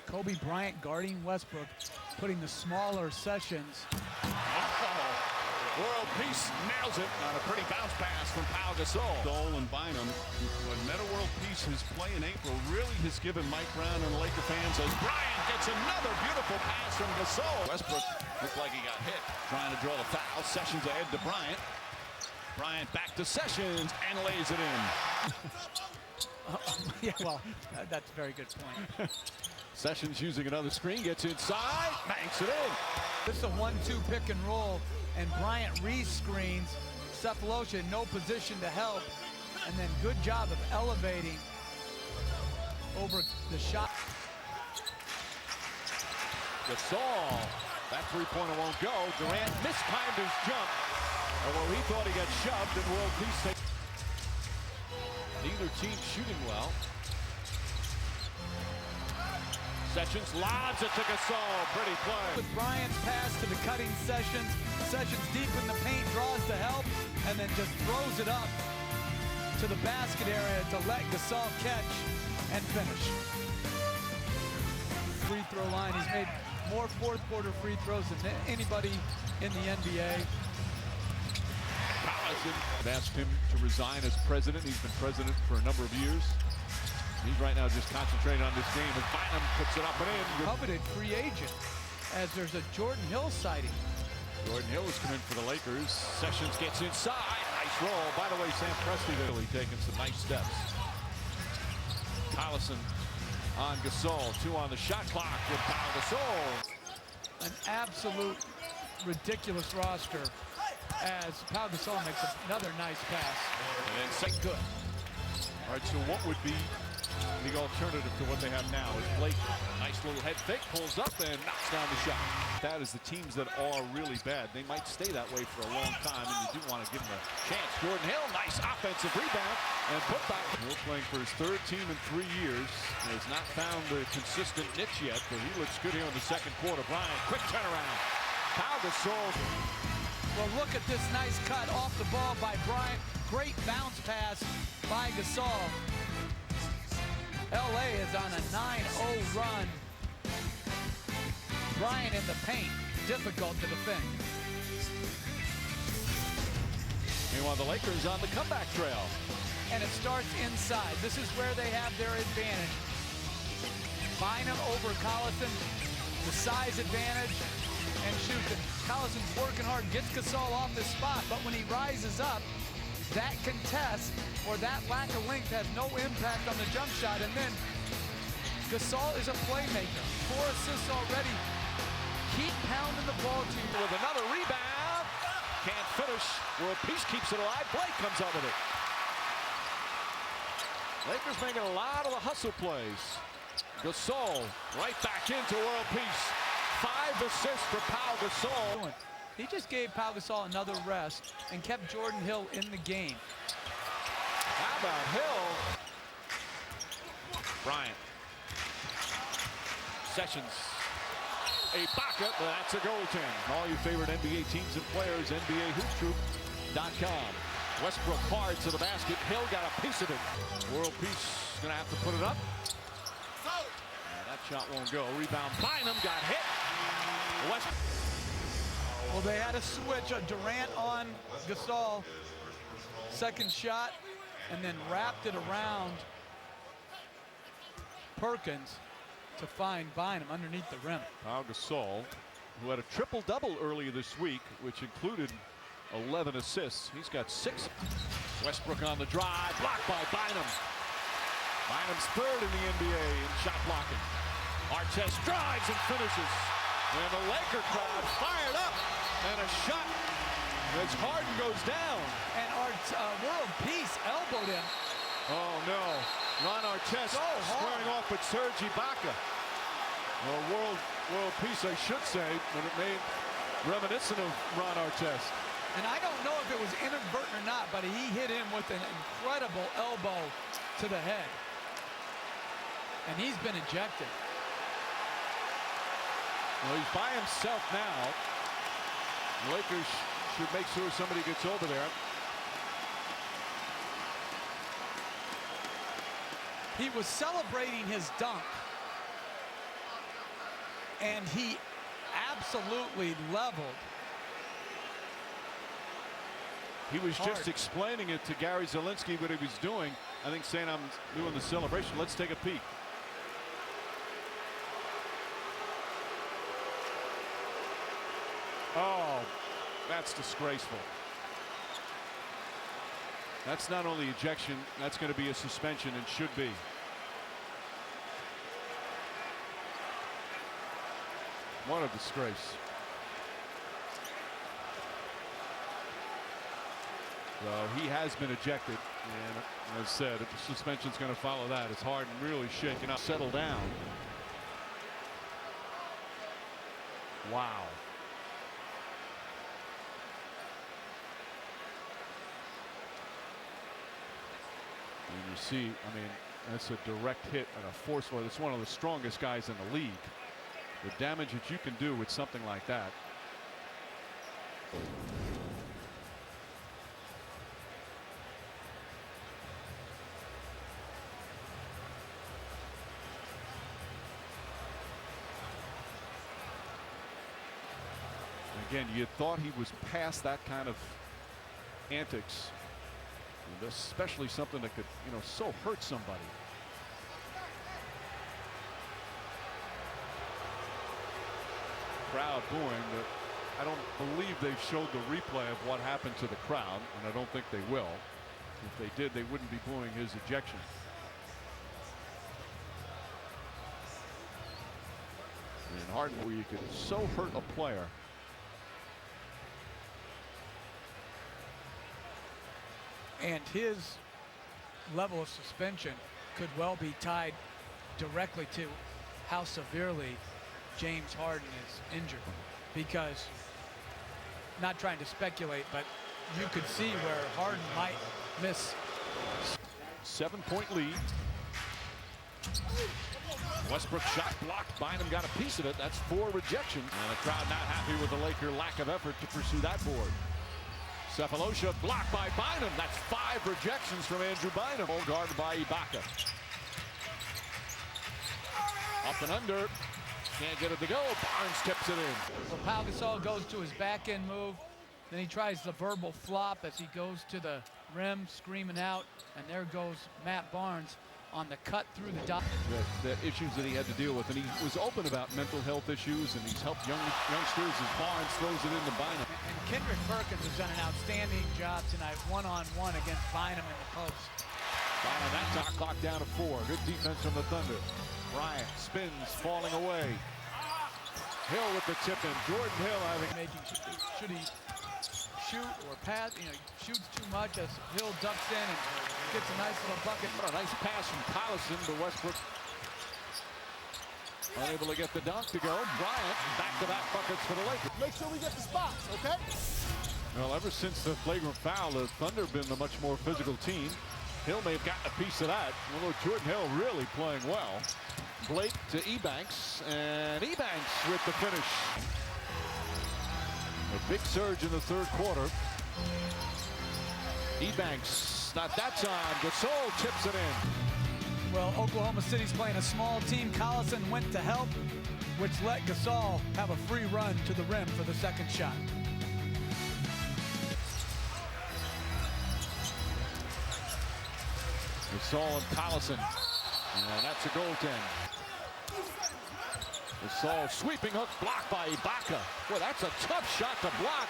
Kobe Bryant guarding Westbrook, putting the smaller Sessions. World Peace nails it on a pretty bounce pass from Pau Gasol. Gasol and Bynum. But Meta World Peace's play in April really has given Mike Brown and the Laker fans As Bryant gets another beautiful pass from Gasol. Westbrook looked like he got hit, trying to draw the foul. Sessions ahead to Bryant. Bryant back to Sessions and lays it in. Yeah, well, that's a very good point. Sessions using another screen, gets inside, banks it in. This is a 1-2 pick and roll, and Bryant re-screens. Sefolosha in no position to help, and then good job of elevating over the shot. Gasol, that three-pointer won't go. Durant mistimed his jump. Although he thought he got shoved, and World Peace takes. Neither team shooting well. Sessions lobs it to Gasol. Pretty play. With Bryant's pass to the cutting Sessions. Sessions deep in the paint, draws the help, and then just throws it up to the basket area to let Gasol catch and finish. Free throw line. He's made more fourth quarter free throws than anybody in the NBA. I've asked him to resign as president. He's been president for a number of years. He's right now just concentrating on this game, and Bynum puts it up and in. Coveted free agent, as there's a Jordan Hill sighting. Jordan Hill is coming for the Lakers. Sessions gets inside. Nice roll. By the way, Sam Presti really taking some nice steps. Collison on Gasol. 2 on the shot clock with Pau Gasol. An absolute ridiculous roster as Pau Gasol makes another nice pass. And then second good. All right, so what would be the alternative to what they have now? Is Blake, nice little head fake, pulls up and knocks down the shot. That is the teams that are really bad. They might stay that way for a long time, and you do want to give them a chance. Jordan Hill, nice offensive rebound and put back. Hill playing for his third team in 3 years. He has not found the consistent niche yet, but he looks good here in the second quarter. Bryant, quick turnaround. Pau Gasol. Well, look at this nice cut off the ball by Bryant. Great bounce pass by Gasol. LA is on a 9-0 run. Bryant in the paint, difficult to defend. Meanwhile, the Lakers on the comeback trail. And it starts inside. This is where they have their advantage. Bynum over Collison, the size advantage, and shoots it. Collison's working hard, gets Gasol off the spot, but when he rises up, that contest or that lack of length has no impact on the jump shot. And then Gasol is a playmaker. 4 assists already. Keep pounding the ball to you. With another rebound. Can't finish. World Peace keeps it alive. Blake comes up with it. Lakers making a lot of the hustle plays. Gasol right back into World Peace. 5 assists for Pau Gasol. He just gave Pau Gasol another rest and kept Jordan Hill in the game. How about Hill? Bryant. Sessions. Ibaka, but that's a goaltend. All your favorite NBA teams and players, NBAHoopTroop.com. Westbrook hard to the basket. Hill got a piece of it. World Peace gonna have to put it up. And that shot won't go. Rebound. Bynum got hit. Well, they had a switch, a Durant on Gasol. Second shot, and then wrapped it around Perkins to find Bynum underneath the rim. Pau Gasol, who had a triple-double earlier this week, which included 11 assists. He's got 6. Westbrook on the drive, blocked by Bynum. Bynum's third in the NBA in shot blocking. Artest drives and finishes. And the Laker crowd fired up, and a shot as Harden goes down. And our World Peace elbowed him. Oh no, Ron Artest squaring off with Serge Ibaka. Well, World Peace, I should say, but it made reminiscent of Ron Artest. And I don't know if it was inadvertent or not, but he hit him with an incredible elbow to the head. And he's been ejected. Well, he's by himself now. The Lakers should make sure somebody gets over there. He was celebrating his dunk. And he absolutely leveled. He was Hard. just explaining it to Gary Zielinski what he was doing. I think saying I'm doing the celebration. Let's take a peek. Oh, that's disgraceful. That's not only ejection, that's going to be a suspension and should be. What a disgrace. So he has been ejected, and as I said, if the suspension's going to follow that, it's hard and really shaken up. Settle down. Wow. And you see, I mean, that's a direct hit and a forceful. It's one of the strongest guys in the league. The damage that you can do with something like that. Again, you thought he was past that kind of antics, and especially something that could, you know, so hurt somebody. Crowd booing, but I don't believe they've showed the replay of what happened to the crowd, and I don't think they will. If they did, they wouldn't be booing his ejection. And Harden, where you could so hurt a player. And his level of suspension could well be tied directly to how severely James Harden is injured, because, not trying to speculate, but you could see where Harden might miss. 7-point lead. Westbrook shot blocked. Bynum got a piece of it. That's 4 rejections. And the crowd not happy with the Laker lack of effort to pursue that board. Sefolosha blocked by Bynum. That's 5 rejections from Andrew Bynum. Guarded by Ibaka. Up and under. Can't get it to go. Barnes tips it in. So Pau Gasol goes to his back end move. Then he tries the verbal flop as he goes to the rim, screaming out. And there goes Matt Barnes on the cut through the dot. The issues that he had to deal with. And he was open about mental health issues, and he's helped youngsters as Barnes throws it into Bynum. And Kendrick Perkins has done an outstanding job tonight, one-on-one against Bynum in the post. Bynum, that shot clock down to 4. Good defense from the Thunder. Bryant spins, falling away. Hill with the tip in. Jordan Hill having Should he shoot or pass? You know, shoots too much as Hill ducks in and gets a nice little bucket. What a nice pass from Collison to Westbrook. Unable to get the dunk to go. Bryant, back-to-back buckets for the Lakers. Make sure we get the spots, okay? Well, ever since the flagrant foul, the Thunder have been a much more physical team. Hill may have gotten a piece of that. Although Jordan Hill really playing well. Blake to Ebanks, and Ebanks with the finish. A big surge in the third quarter. Ebanks, not that time. Gasol tips it in. Well, Oklahoma City's playing a small team. Collison went to help, which let Gasol have a free run to the rim for the second shot. Gasol and Collison. And that's a goaltend. Gasol sweeping hook blocked by Ibaka. Well, that's a tough shot to block.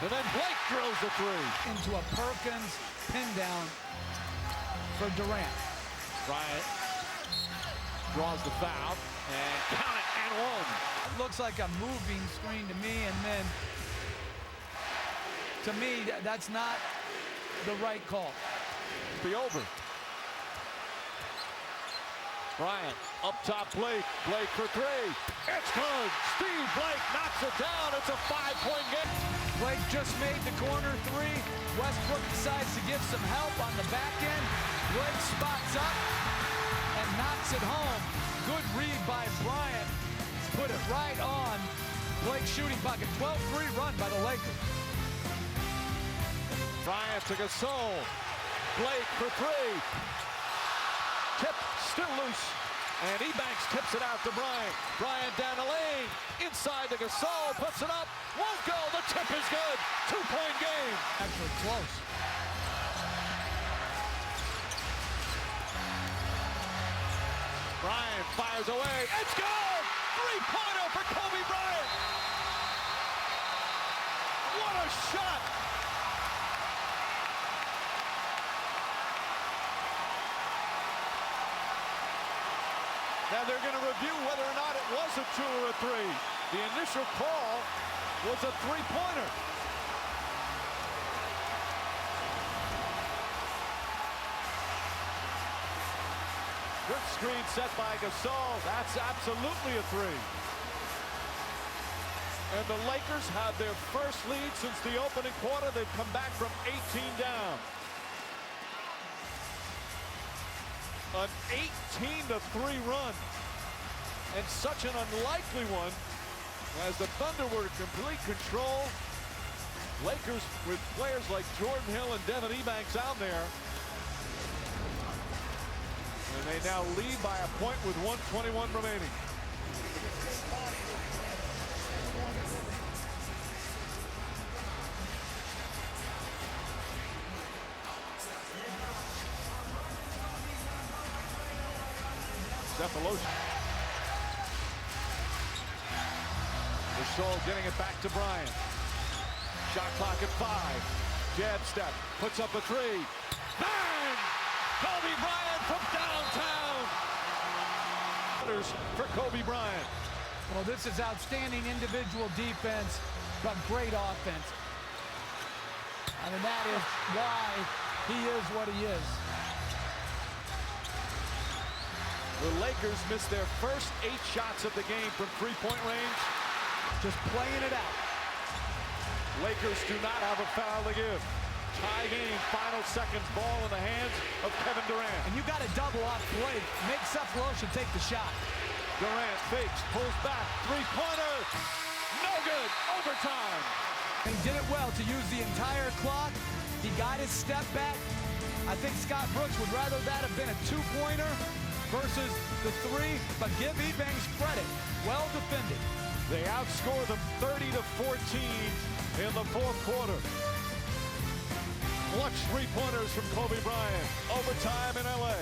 And then Blake drills the 3. Into a Perkins pin down for Durant. Bryant draws the foul and count it and 1. It looks like a moving screen to me, and then to me that's not the right call. Be over. Bryant up top, Blake. Blake for 3. It's good. Steve Blake knocks it down. It's a 5-point game. Blake just made the corner 3. Westbrook decides to give some help on the back end. Blake spots up and knocks it home. Good read by Bryant. Put it right on Blake's shooting pocket. 12-3 run by the Lakers. Bryant to Gasol. Blake for 3. Tip still loose. And Ebanks tips it out to Bryant. Bryant down the lane. Inside the Gasol. Puts it up. Won't go. The tip is good. 2-point game. Actually close. Bryant fires away. It's good. 3-pointer for Kobe Bryant. What a shot. Now they're going to review whether or not it was a 2 or a 3. The initial call was a 3-pointer. Good screen set by Gasol. That's absolutely a 3. And the Lakers have their first lead since the opening quarter. They've come back from 18 down. An 18-3 run, and such an unlikely one as the Thunder were in complete control. Lakers with players like Jordan Hill and Devin Ebanks out there. And they now lead by a point with 1:21 remaining. Cephalosha. Gasol getting it back to Bryant. Shot clock at 5. Jab step. Puts up a 3. Bang! Kobe Bryant from downtown. For Kobe Bryant. Well, this is outstanding individual defense, but great offense. I mean, that is why he is what he is. The Lakers missed their first 8 shots of the game from 3-point range. Just playing it out. Lakers do not have a foul to give. Tie game, final seconds, ball in the hands of Kevin Durant. And you got to double off Blake. Make Cephalosha take the shot. Durant fakes, pulls back, 3-pointer. No good, overtime. He did it well to use the entire clock. He got his step back. I think Scott Brooks would rather that have been a 2-pointer versus the 3, but give Ebanks credit. Well defended. They outscore them 30-14 in the 4th quarter. Clutch 3-pointers from Kobe Bryant. Overtime in LA.